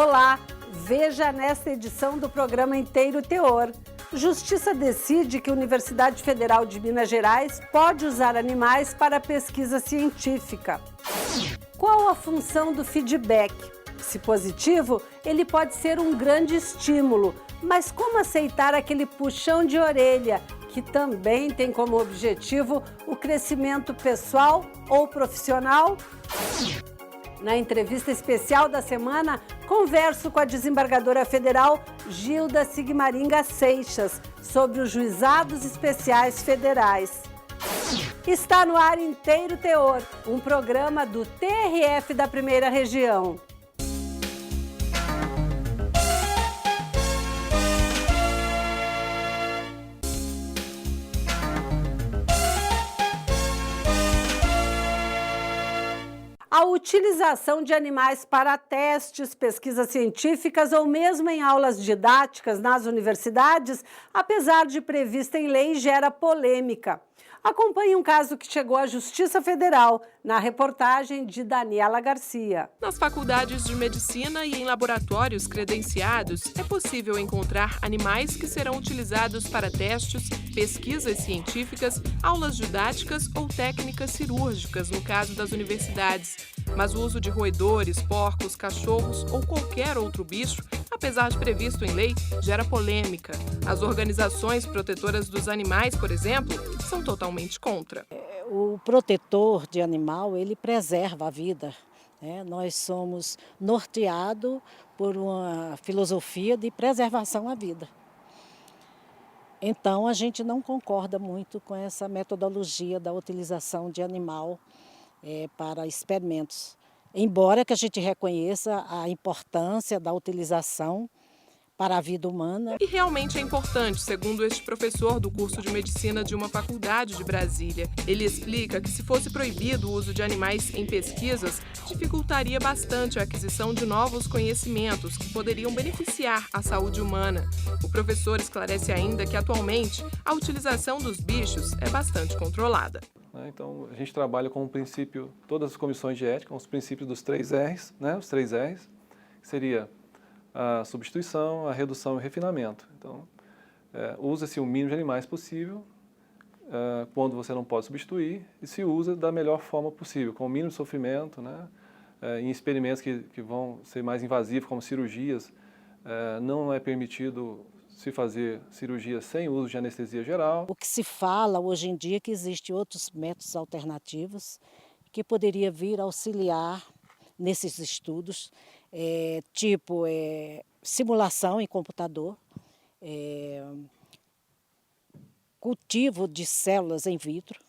Olá, veja nesta edição do programa Inteiro Teor. Justiça decide que a Universidade Federal de Minas Gerais pode usar animais para pesquisa científica. Qual a função do feedback? Se positivo, ele pode ser um grande estímulo, mas como aceitar aquele puxão de orelha, que também tem como objetivo o crescimento pessoal ou profissional? Na entrevista especial da semana, converso com a desembargadora federal Gilda Sigmaringa Seixas sobre os juizados especiais federais. Está no ar Inteiro Teor, um programa do TRF da Primeira Região. A utilização de animais para testes, pesquisas científicas ou mesmo em aulas didáticas nas universidades, apesar de prevista em lei, gera polêmica. Acompanhe um caso que chegou à Justiça Federal, na reportagem de Daniela Garcia. Nas faculdades de medicina e em laboratórios credenciados, é possível encontrar animais que serão utilizados para testes, pesquisas científicas, aulas didáticas ou técnicas cirúrgicas, no caso das universidades. Mas o uso de roedores, porcos, cachorros ou qualquer outro bicho, apesar de previsto em lei, gera polêmica. As organizações protetoras dos animais, por exemplo, são totalmente contra. O protetor de animal, ele preserva a vida, né? Nós somos norteados por uma filosofia de preservação à vida. Então, a gente não concorda muito com essa metodologia da utilização de animal para experimentos. Embora que a gente reconheça a importância da utilização para a vida humana. E realmente é importante, segundo este professor do curso de medicina de uma faculdade de Brasília. Ele explica que se fosse proibido o uso de animais em pesquisas, dificultaria bastante a aquisição de novos conhecimentos que poderiam beneficiar a saúde humana. O professor esclarece ainda que atualmente a utilização dos bichos é bastante controlada. Então, a gente trabalha com o princípio, todas as comissões de ética, com os princípios dos 3 R's, né? Os 3 R's, que seria a substituição, a redução e o refinamento. Então, usa-se o mínimo de animais possível, quando você não pode substituir, e se usa da melhor forma possível, com o mínimo de sofrimento, né? Em experimentos que vão ser mais invasivos, como cirurgias, não é permitido se fazer cirurgia sem uso de anestesia geral. O que se fala hoje em dia é que existem outros métodos alternativos que poderia vir auxiliar nesses estudos, tipo simulação em computador, cultivo de células in vitro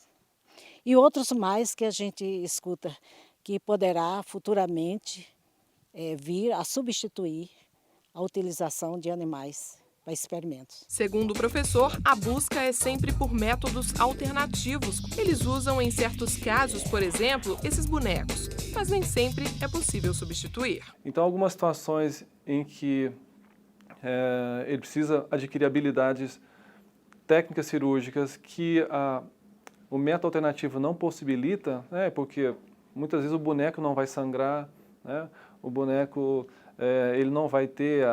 e outros mais que a gente escuta que poderá futuramente vir a substituir a utilização de animais para experimentos. Segundo o professor, a busca é sempre por métodos alternativos. Eles usam, em certos casos, por exemplo, esses bonecos, mas nem sempre é possível substituir. Então, algumas situações em que ele precisa adquirir habilidades técnicas cirúrgicas que o método alternativo não possibilita, né, porque muitas vezes o boneco não vai sangrar, né, o boneco ele não vai ter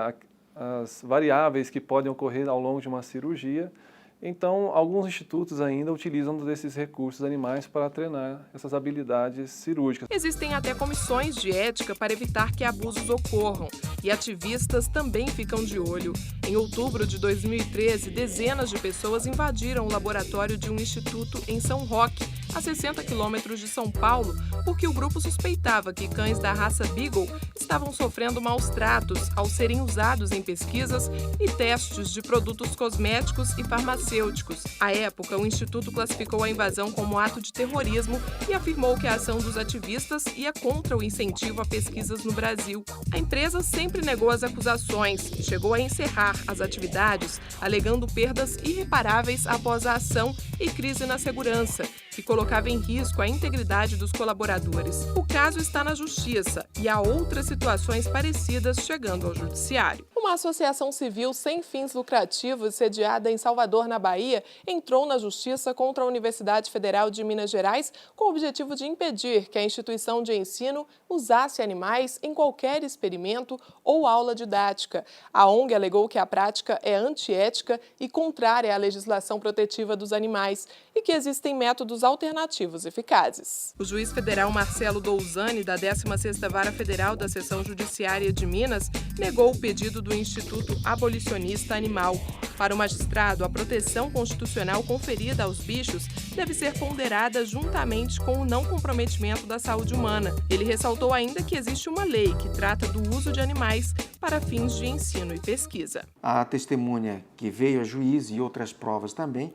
as variáveis que podem ocorrer ao longo de uma cirurgia. Então, alguns institutos ainda utilizam desses recursos animais para treinar essas habilidades cirúrgicas. Existem até comissões de ética para evitar que abusos ocorram, e ativistas também ficam de olho. Em outubro de 2013, dezenas de pessoas invadiram o laboratório de um instituto em São Roque, a 60 quilômetros de São Paulo, porque o grupo suspeitava que cães da raça Beagle estavam sofrendo maus tratos ao serem usados em pesquisas e testes de produtos cosméticos e farmacêuticos. À época, o Instituto classificou a invasão como ato de terrorismo e afirmou que a ação dos ativistas ia contra o incentivo a pesquisas no Brasil. A empresa sempre negou as acusações e chegou a encerrar as atividades, alegando perdas irreparáveis após a ação e crise na segurança, que colocava em risco a integridade dos colaboradores. O caso está na Justiça e há outras situações parecidas chegando ao Judiciário. Uma associação civil sem fins lucrativos, sediada em Salvador, na Bahia, entrou na justiça contra a Universidade Federal de Minas Gerais com o objetivo de impedir que a instituição de ensino usasse animais em qualquer experimento ou aula didática. A ONG alegou que a prática é antiética e contrária à legislação protetiva dos animais e que existem métodos alternativos eficazes. O juiz federal Marcelo Douzani, da 16ª Vara Federal da Seção Judiciária de Minas, negou o pedido do Instituto Abolicionista Animal. Para o magistrado, a proteção constitucional conferida aos bichos deve ser ponderada juntamente com o não comprometimento da saúde humana. Ele ressaltou ainda que existe uma lei que trata do uso de animais para fins de ensino e pesquisa. A testemunha que veio a juízo e outras provas também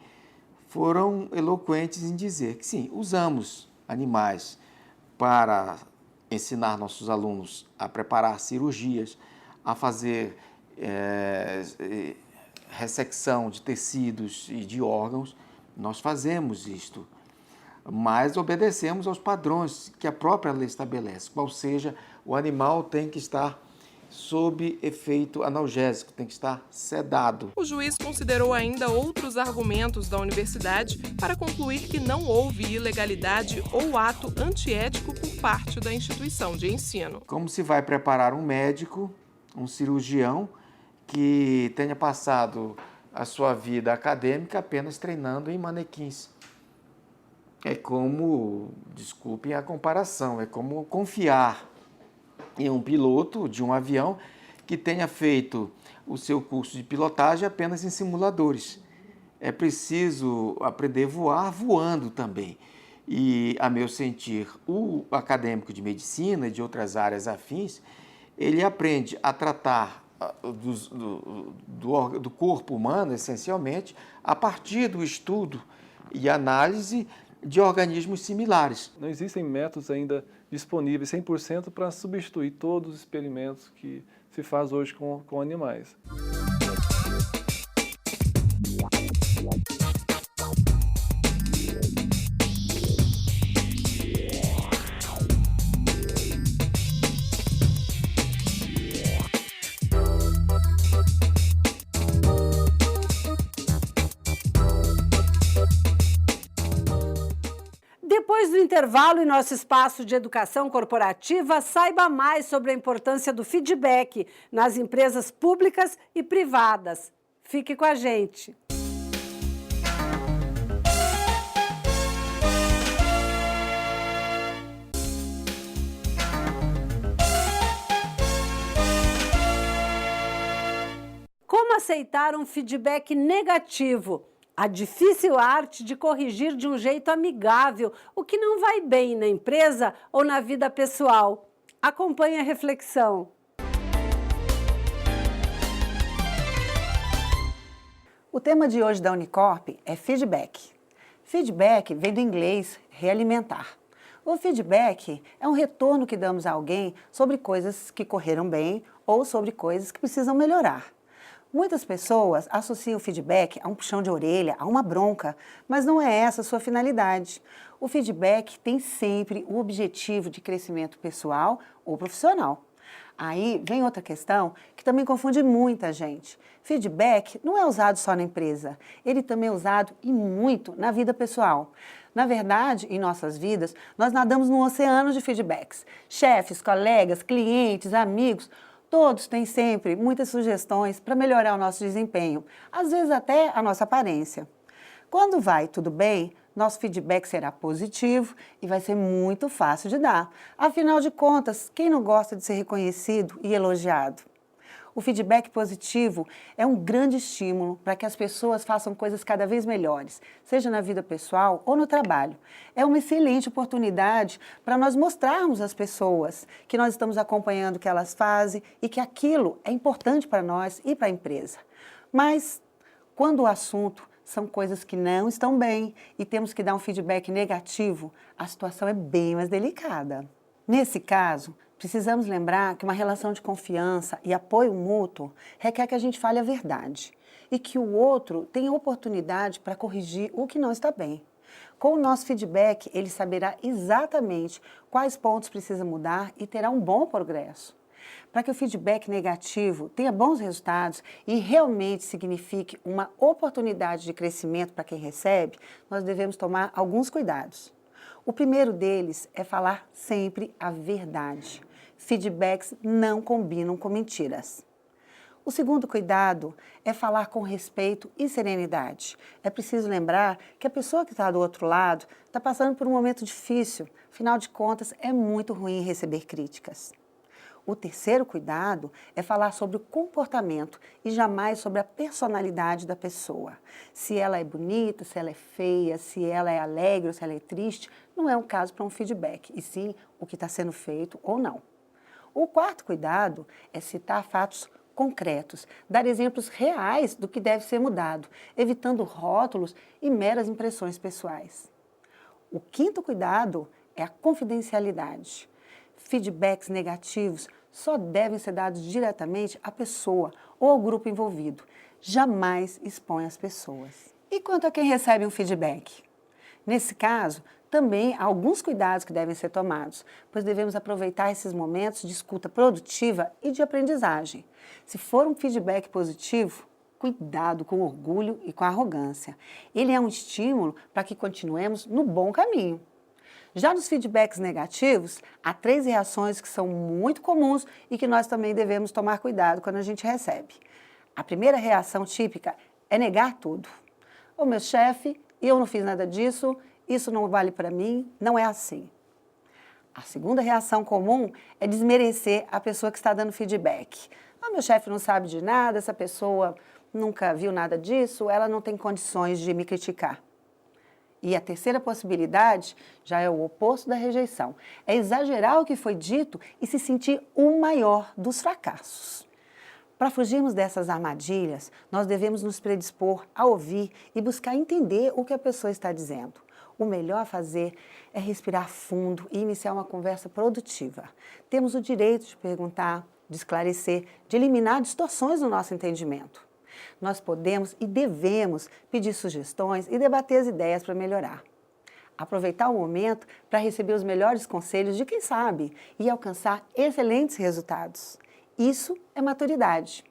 foram eloquentes em dizer que sim, usamos animais para ensinar nossos alunos a preparar cirurgias, a fazer ressecção de tecidos e de órgãos. Nós fazemos isto, mas obedecemos aos padrões que a própria lei estabelece, qual seja, o animal tem que estar sob efeito analgésico, tem que estar sedado. O juiz considerou ainda outros argumentos da universidade para concluir que não houve ilegalidade ou ato antiético por parte da instituição de ensino. Como se vai preparar um médico, um cirurgião, que tenha passado a sua vida acadêmica apenas treinando em manequins? É como, desculpem a comparação, é como confiar em um piloto de um avião que tenha feito o seu curso de pilotagem apenas em simuladores. É preciso aprender a voar voando também. E, a meu sentir, o acadêmico de medicina e de outras áreas afins, ele aprende a tratar do corpo humano, essencialmente, a partir do estudo e análise de organismos similares. Não existem métodos ainda disponíveis 100% para substituir todos os experimentos que se faz hoje com animais. Depois do intervalo em nosso espaço de educação corporativa, saiba mais sobre a importância do feedback nas empresas públicas e privadas. Fique com a gente. Como aceitar um feedback negativo? A difícil arte de corrigir de um jeito amigável o que não vai bem na empresa ou na vida pessoal. Acompanhe a reflexão. O tema de hoje da Unicorp é feedback. Feedback vem do inglês realimentar. O feedback é um retorno que damos a alguém sobre coisas que correram bem ou sobre coisas que precisam melhorar. Muitas pessoas associam o feedback a um puxão de orelha, a uma bronca, mas não é essa a sua finalidade. O feedback tem sempre o objetivo de crescimento pessoal ou profissional. Aí vem outra questão que também confunde muita gente. Feedback não é usado só na empresa, ele também é usado e muito na vida pessoal. Na verdade, em nossas vidas, nós nadamos num oceano de feedbacks. Chefes, colegas, clientes, amigos, todos têm sempre muitas sugestões para melhorar o nosso desempenho, às vezes até a nossa aparência. Quando vai tudo bem, nosso feedback será positivo e vai ser muito fácil de dar. Afinal de contas, quem não gosta de ser reconhecido e elogiado? O feedback positivo é um grande estímulo para que as pessoas façam coisas cada vez melhores, seja na vida pessoal ou no trabalho. É uma excelente oportunidade para nós mostrarmos às pessoas que nós estamos acompanhando o que elas fazem e que aquilo é importante para nós e para a empresa. Mas, quando o assunto são coisas que não estão bem e temos que dar um feedback negativo, a situação é bem mais delicada. Nesse caso, precisamos lembrar que uma relação de confiança e apoio mútuo requer que a gente fale a verdade e que o outro tenha oportunidade para corrigir o que não está bem. Com o nosso feedback, ele saberá exatamente quais pontos precisa mudar e terá um bom progresso. Para que o feedback negativo tenha bons resultados e realmente signifique uma oportunidade de crescimento para quem recebe, nós devemos tomar alguns cuidados. O primeiro deles é falar sempre a verdade. Feedbacks não combinam com mentiras. O segundo cuidado é falar com respeito e serenidade. É preciso lembrar que a pessoa que está do outro lado está passando por um momento difícil. Afinal de contas, é muito ruim receber críticas. O terceiro cuidado é falar sobre o comportamento e jamais sobre a personalidade da pessoa. Se ela é bonita, se ela é feia, se ela é alegre ou se ela é triste, não é um caso para um feedback, e sim o que está sendo feito ou não. O quarto cuidado é citar fatos concretos, dar exemplos reais do que deve ser mudado, evitando rótulos e meras impressões pessoais. O quinto cuidado é a confidencialidade. Feedbacks negativos só devem ser dados diretamente à pessoa ou ao grupo envolvido. Jamais expõe as pessoas. E quanto a quem recebe um feedback? Nesse caso, também há alguns cuidados que devem ser tomados, pois devemos aproveitar esses momentos de escuta produtiva e de aprendizagem. Se for um feedback positivo, cuidado com o orgulho e com a arrogância. Ele é um estímulo para que continuemos no bom caminho. Já nos feedbacks negativos, há 3 reações que são muito comuns e que nós também devemos tomar cuidado quando a gente recebe. A primeira reação típica é negar tudo. O meu chefe, eu não fiz nada disso, isso não vale para mim, não é assim. A segunda reação comum é desmerecer a pessoa que está dando feedback. Meu chefe não sabe de nada, essa pessoa nunca viu nada disso, ela não tem condições de me criticar. E a terceira possibilidade já é o oposto da rejeição. É exagerar o que foi dito e se sentir o maior dos fracassos. Para fugirmos dessas armadilhas, nós devemos nos predispor a ouvir e buscar entender o que a pessoa está dizendo. O melhor a fazer é respirar fundo e iniciar uma conversa produtiva. Temos o direito de perguntar, de esclarecer, de eliminar distorções no nosso entendimento. Nós podemos e devemos pedir sugestões e debater as ideias para melhorar. Aproveitar o momento para receber os melhores conselhos de quem sabe e alcançar excelentes resultados. Isso é maturidade.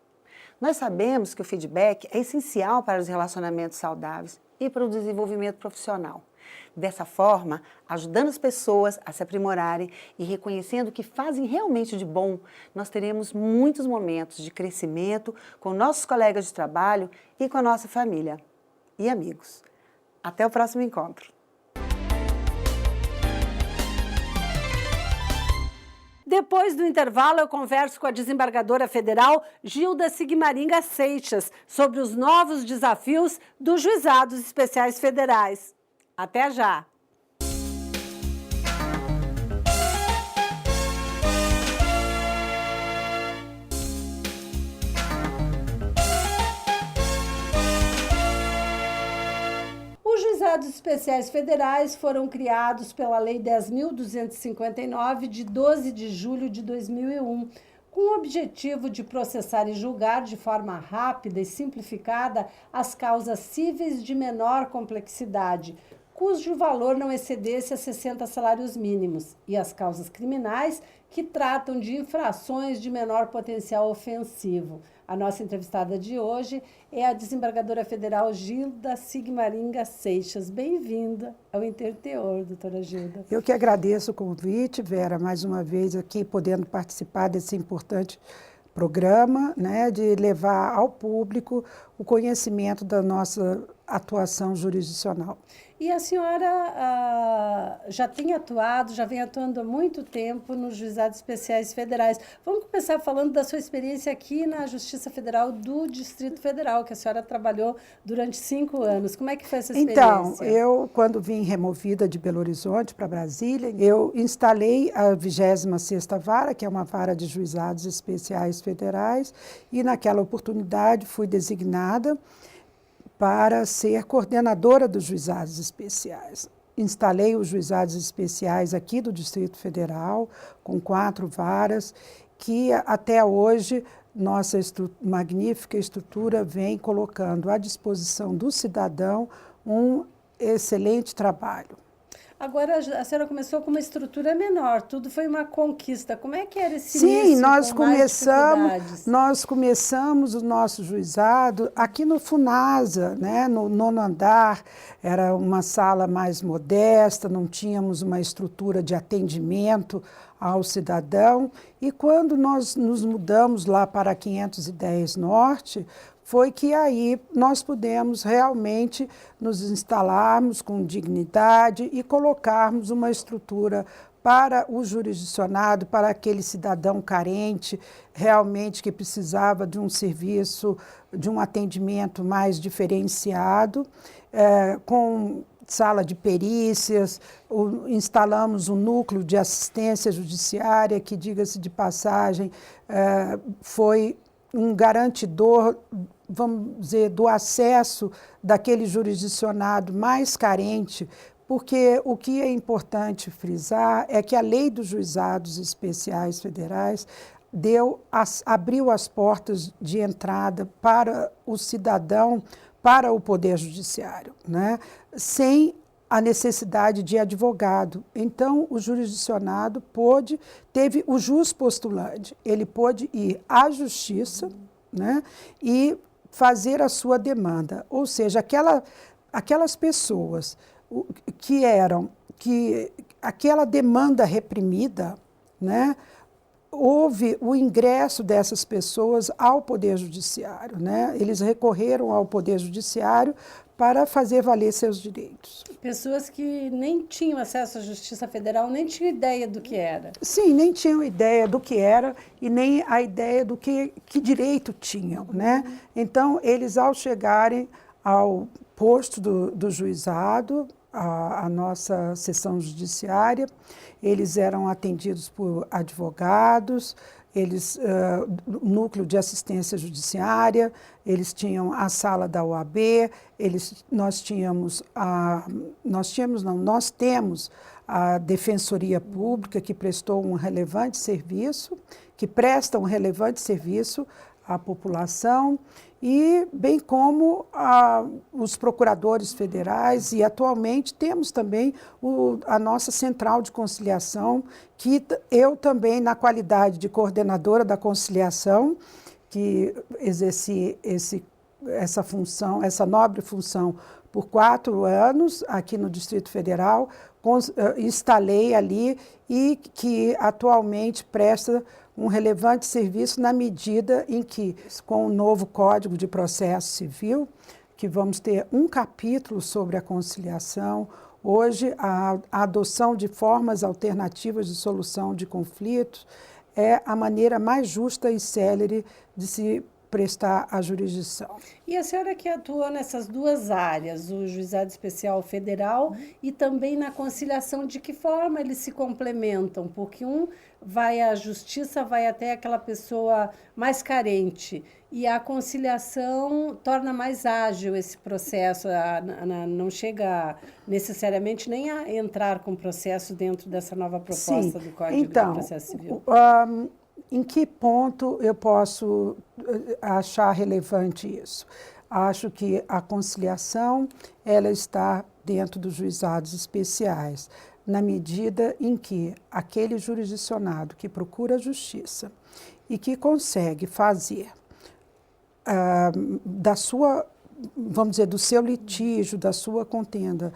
Nós sabemos que o feedback é essencial para os relacionamentos saudáveis e para o desenvolvimento profissional. Dessa forma, ajudando as pessoas a se aprimorarem e reconhecendo o que fazem realmente de bom, nós teremos muitos momentos de crescimento com nossos colegas de trabalho e com a nossa família e amigos. Até o próximo encontro. Depois do intervalo, eu converso com a desembargadora federal Gilda Sigmaringa Seixas sobre os novos desafios dos juizados especiais federais. Até já! Os juizados especiais federais foram criados pela Lei 10.259, de 12 de julho de 2001, com o objetivo de processar e julgar de forma rápida e simplificada as causas cíveis de menor complexidade, cujo valor não excedesse a 60 salários mínimos, e as causas criminais que tratam de infrações de menor potencial ofensivo. A nossa entrevistada de hoje é a desembargadora federal Gilda Sigmaringa Seixas. Bem-vinda ao Interteor, doutora Gilda. Eu que agradeço o convite, Vera, mais uma vez aqui podendo participar desse importante programa, né, de levar ao público o conhecimento da nossa atuação jurisdicional. E a senhora já tem atuado, já vem atuando há muito tempo nos juizados especiais federais. Vamos começar falando da sua experiência aqui na Justiça Federal do Distrito Federal, que a senhora trabalhou durante 5 anos. Como é que foi essa experiência? Então, eu, quando vim removida de Belo Horizonte para Brasília, eu instalei a 26ª Vara, que é uma vara de juizados especiais federais, e naquela oportunidade fui designada para ser coordenadora dos juizados especiais. Instalei os juizados especiais aqui do Distrito Federal, com 4 varas, que até hoje nossa magnífica estrutura vem colocando à disposição do cidadão um excelente trabalho. Agora, a senhora começou com uma estrutura menor, tudo foi uma conquista. Como é que era esse Sim, início nós começamos o nosso juizado aqui no Funasa, né, no 9º andar. Era uma sala mais modesta, não tínhamos uma estrutura de atendimento ao cidadão. E quando nós nos mudamos lá para 510 Norte, foi que aí nós pudemos realmente nos instalarmos com dignidade e colocarmos uma estrutura para o jurisdicionado, para aquele cidadão carente, realmente que precisava de um serviço, de um atendimento mais diferenciado, com sala de perícias, instalamos um núcleo de assistência judiciária que, diga-se de passagem, foi um garantidor, vamos dizer, do acesso daquele jurisdicionado mais carente, porque o que é importante frisar é que a Lei dos Juizados Especiais Federais abriu as portas de entrada para o cidadão, para o Poder Judiciário, né? Sem a necessidade de advogado. Então, o jurisdicionado teve o jus postulante, ele pôde ir à justiça, né, e fazer a sua demanda. Ou seja, aquelas pessoas aquela demanda reprimida, né, houve o ingresso dessas pessoas ao Poder Judiciário, né? Eles recorreram ao Poder Judiciário para fazer valer seus direitos. Pessoas que nem tinham acesso à Justiça Federal, nem tinham ideia do que era. Sim, nem tinham ideia do que era e nem a ideia do que direito tinham, né? Então, eles, ao chegarem ao posto do juizado, a nossa seção judiciária, eles eram atendidos por advogados, núcleo de assistência judiciária, eles tinham a sala da OAB, nós temos a Defensoria Pública, que presta um relevante serviço à população, e bem como os procuradores federais, e atualmente temos também a nossa central de conciliação, que eu também, na qualidade de coordenadora da conciliação, que exerci essa função, essa nobre função por 4 anos aqui no Distrito Federal, instalei ali e que atualmente presta um relevante serviço na medida em que, com o novo Código de Processo Civil, que vamos ter um capítulo sobre a conciliação, hoje a adoção de formas alternativas de solução de conflitos é a maneira mais justa e célere de se prestar a jurisdição. E a senhora que atuou nessas duas áreas, o Juizado Especial Federal e também na conciliação, de que forma eles se complementam? Porque um vai à justiça, vai até aquela pessoa mais carente, e a conciliação torna mais ágil esse processo, não chega necessariamente nem a entrar com o processo dentro dessa nova proposta do Código de Processo Civil. Em que ponto eu posso achar relevante isso? Acho que a conciliação ela está dentro dos juizados especiais, na medida em que aquele jurisdicionado que procura a justiça e que consegue fazer do seu litígio, da sua contenda,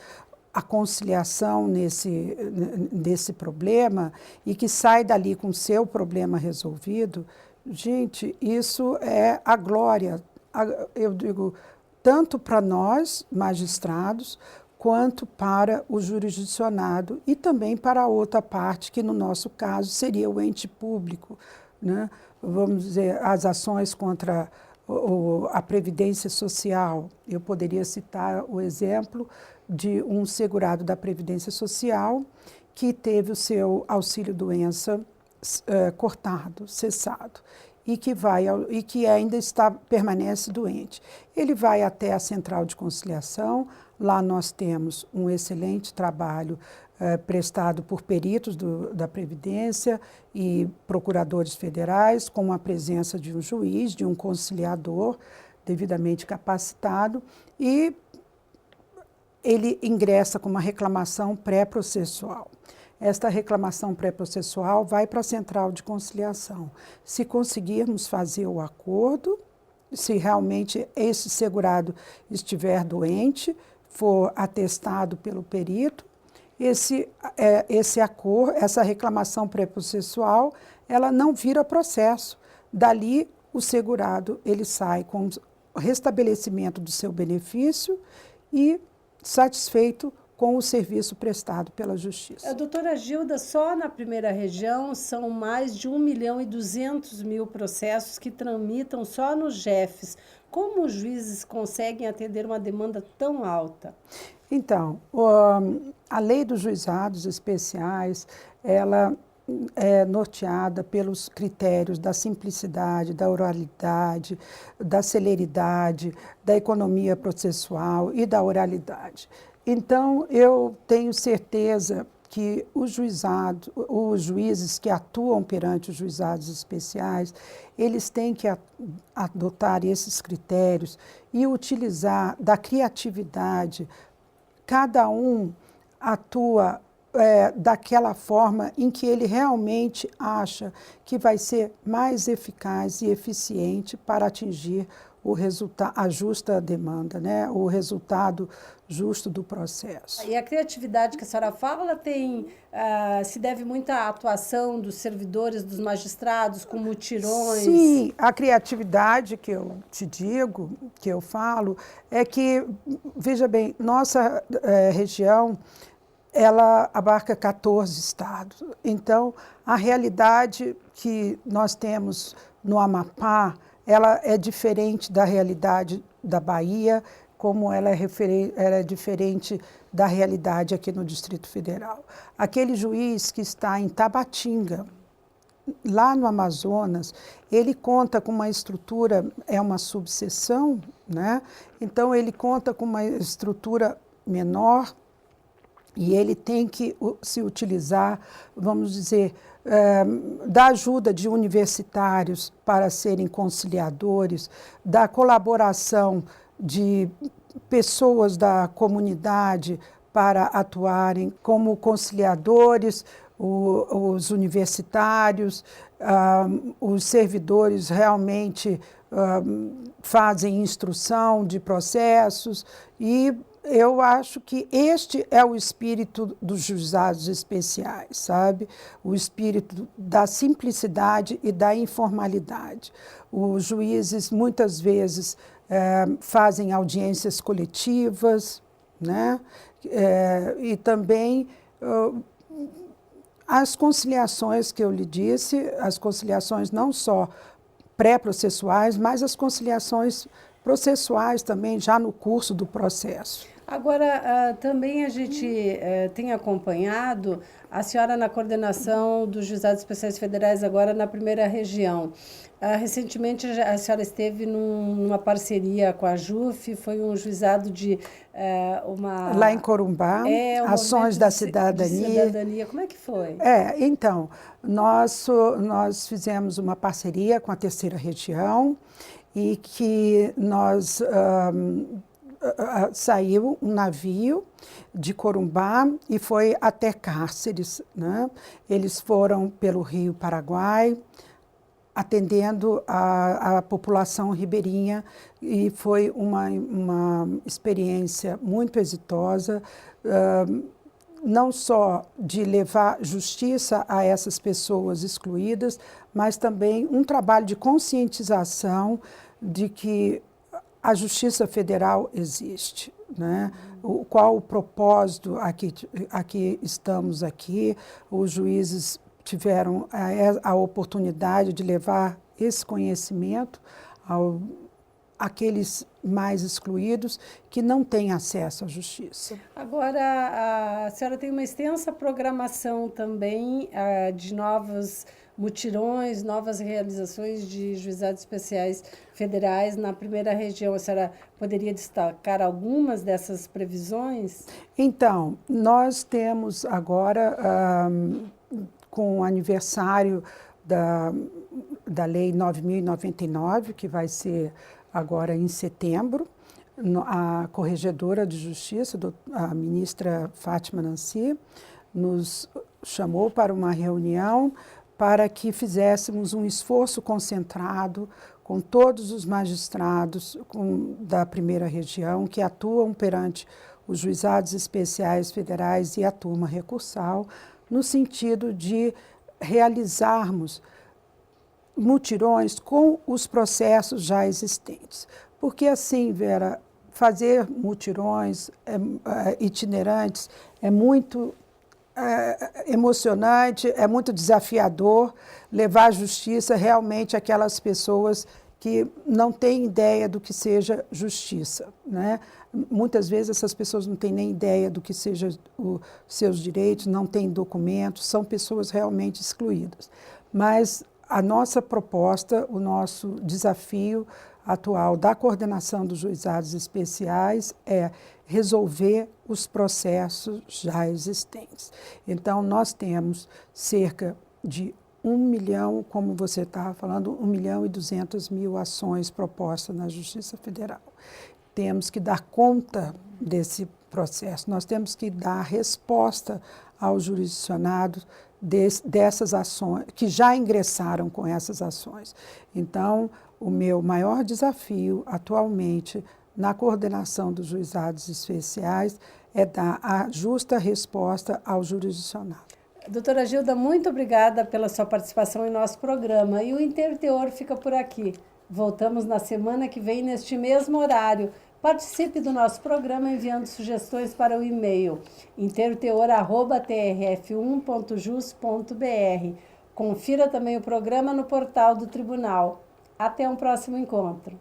a conciliação desse problema e que sai dali com o seu problema resolvido, gente, isso é a glória, eu digo, tanto para nós, magistrados, quanto para o jurisdicionado e também para a outra parte, que no nosso caso seria o ente público, né? Vamos dizer, as ações contra a Previdência Social. Eu poderia citar o exemplo de um segurado da Previdência Social que teve o seu auxílio-doença cortado, cessado, e que ainda permanece doente. Ele vai até a Central de Conciliação, lá nós temos um excelente trabalho prestado por peritos da Previdência e procuradores federais, com a presença de um juiz, de um conciliador devidamente capacitado, e ele ingressa com uma reclamação pré-processual. Esta reclamação pré-processual vai para a central de conciliação. Se conseguirmos fazer o acordo, se realmente esse segurado estiver doente, for atestado pelo perito, essa reclamação pré-processual, ela não vira processo. Dali, o segurado ele sai com o restabelecimento do seu benefício e satisfeito com o serviço prestado pela Justiça. Doutora Gilda, só na primeira região são mais de 1.200.000 processos que tramitam só no JEFs. Como os juízes conseguem atender uma demanda tão alta? Então, a lei dos juizados especiais, ela é norteada pelos critérios da simplicidade, da oralidade, da celeridade, da economia processual e da oralidade. Então, eu tenho certeza que os juízes que atuam perante os juizados especiais, eles têm que adotar esses critérios e utilizar da criatividade. Cada um atua daquela forma em que ele realmente acha que vai ser mais eficaz e eficiente para atingir a justa demanda, né? O resultado justo do processo. E a criatividade que a senhora fala se deve muito à atuação dos servidores, dos magistrados, com mutirões? Sim, a criatividade que eu te digo, que eu falo, é que, veja bem, nossa região, ela abarca 14 estados. Então, a realidade que nós temos no Amapá, ela é diferente da realidade da Bahia, como ela é diferente da realidade aqui no Distrito Federal. Aquele juiz que está em Tabatinga, lá no Amazonas, ele conta com uma estrutura, é uma subseção, né? Então ele conta com uma estrutura menor e ele tem que se utilizar, vamos dizer, da ajuda de universitários para serem conciliadores, da colaboração de pessoas da comunidade para atuarem como conciliadores, os universitários, os servidores realmente fazem instrução de processos e eu acho que este é o espírito dos juizados especiais, sabe? O espírito da simplicidade e da informalidade. Os juízes, muitas vezes, fazem audiências coletivas, né? E também as conciliações que eu lhe disse, as conciliações não só pré-processuais, mas as conciliações processuais também, já no curso do processo. Agora, também a gente tem acompanhado a senhora na coordenação dos juizados especiais federais, agora na primeira região. Recentemente, a senhora esteve numa parceria com a JUF, foi um juizado de uma... Lá em Corumbá, Ações da Cidadania. De cidadania. Como é que foi? Então, nós fizemos uma parceria com a terceira região e que nós... saiu um navio de Corumbá e foi até Cárceres, né? Eles foram pelo Rio Paraguai, atendendo a população ribeirinha e foi uma experiência muito exitosa, não só de levar justiça a essas pessoas excluídas, mas também um trabalho de conscientização de que a Justiça Federal existe, né? Qual o propósito aqui estamos aqui? Os juízes tiveram a oportunidade de levar esse conhecimento àqueles mais excluídos que não têm acesso à justiça. Agora, a senhora tem uma extensa programação também de novos mutirões, novas realizações de juizados especiais federais na primeira região. A senhora poderia destacar algumas dessas previsões? Então, nós temos agora, com o aniversário da Lei 9.099, que vai ser agora em setembro, a Corregedora de Justiça, a ministra Fátima Nancy, nos chamou para uma reunião para que fizéssemos um esforço concentrado com todos os magistrados da primeira região que atuam perante os juizados especiais federais e a turma recursal, no sentido de realizarmos mutirões com os processos já existentes. Porque assim, Vera, fazer mutirões itinerantes é muito emocionante, é muito desafiador levar à justiça realmente aquelas pessoas que não têm ideia do que seja justiça, né? Muitas vezes essas pessoas não têm nem ideia do que sejam os seus direitos, não têm documentos, são pessoas realmente excluídas. Mas a nossa proposta, o nosso desafio atual da coordenação dos juizados especiais é resolver os processos já existentes. Então, nós temos cerca de 1 milhão, como você estava falando, 1.200.000 ações propostas na Justiça Federal. Temos que dar conta desse processo, nós temos que dar resposta aos jurisdicionados dessas ações, que já ingressaram com essas ações. Então, o meu maior desafio atualmente na coordenação dos juizados especiais é dar a justa resposta ao jurisdicionado. Doutora Gilda, muito obrigada pela sua participação em nosso programa. E o Inteiro Teor fica por aqui. Voltamos na semana que vem, neste mesmo horário. Participe do nosso programa enviando sugestões para o e-mail inteiroteor@trf1.jus.br. Confira também o programa no portal do Tribunal. Até um próximo encontro.